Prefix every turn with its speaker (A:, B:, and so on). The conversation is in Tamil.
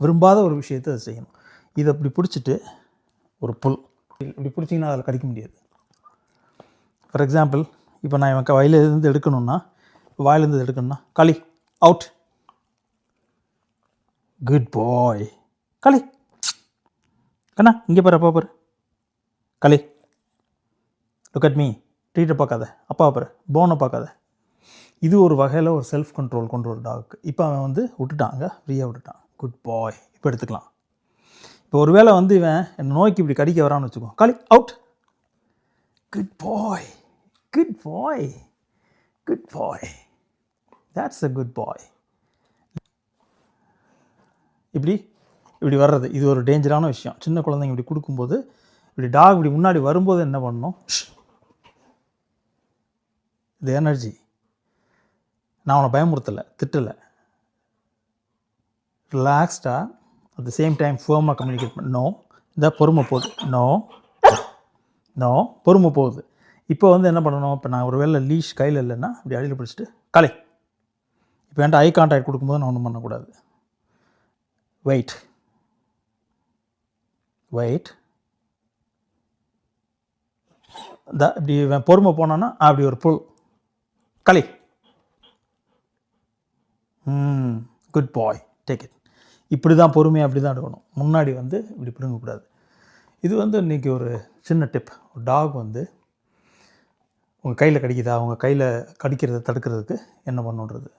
A: விரும்பாத ஒரு விஷயத்தை அதை செய்யணும். இதை இப்படி பிடிச்சிட்டு ஒரு புல் இப்படி பிடிச்சிங்கன்னா அதில் கடிக்க முடியாது. ஃபார் எக்ஸாம்பிள், இப்போ நான் இவன் வாயிலேருந்து எடுக்கணும்னா, வாயிலேருந்து எடுக்கணும்னா, களி அவுட், குட் பாய், களி கண்ணா இங்கே பாரு, அப்பா பாரு, களி, லுக் அட் மீ, ட்ரீட்டை பார்க்காத, அப்பா பாரு, போனை பார்க்காத. இது ஒரு வகையில் ஒரு செல்ஃப் கண்ட்ரோல் கொண்டு ஒரு டாக். இப்போ அவன் வந்து விட்டுட்டாங்க, ஃப்ரீயாக விட்டுட்டான், குட் பாய். இப்போ எடுத்துக்கலாம். இப்போ ஒரு வேளை வந்து இவன் என்னை நோய்க்கு இப்படி கடிக்க வரான்னு வச்சுக்கோ, களி out, good bye, good bye, good bye, that's a good boy. இப்படி இப்படி வர்றது இது ஒரு டேஞ்சரான விஷயம். சின்ன குழந்தைங்க இப்படி கொடுக்கும்போது, இப்படி டாக் இப்படி முன்னாடி வரும்போது என்ன பண்ணணும், இது எனர்ஜி. நான் அவனை பயமுறுத்தலை, திட்டலை, ரிலாக்ஸ்டாக அட் த சேம் டைம் ஃபேர்மாக கம்யூனிகேட் பண்ண. நோ, இந்த பொறுமை போகுது, நோ நோ, பொறுமை போகுது. இப்போ வந்து என்ன பண்ணணும், இப்போ நான் ஒரு வேளை லீஷ் கையில் இல்லைன்னா இப்படி அடியில் பிடிச்சிட்டு களி. இப்போ என்கிட்ட ஐ கான்டாக்ட் கொடுக்கும்போது நான் ஒன்றும் பண்ணக்கூடாது. வெயிட் வெயிட், இப்படி பொறுமை போனான்னா அப்படி ஒரு புல், களி, குட் பாய், டேக் இட். இப்படி தான் பொறுமையாக அப்படி தான் எடுக்கணும். முன்னாடி வந்து இப்படி பிடுங்கக்கூடாது. இது வந்து இன்றைக்கி ஒரு சின்ன டிப். ஒரு டாக் வந்து உங்கள் கையில் கடிக்குதா, உங்கள் கையில் கடிக்கிறத தடுக்கிறதுக்கு என்ன பண்ணுன்றது.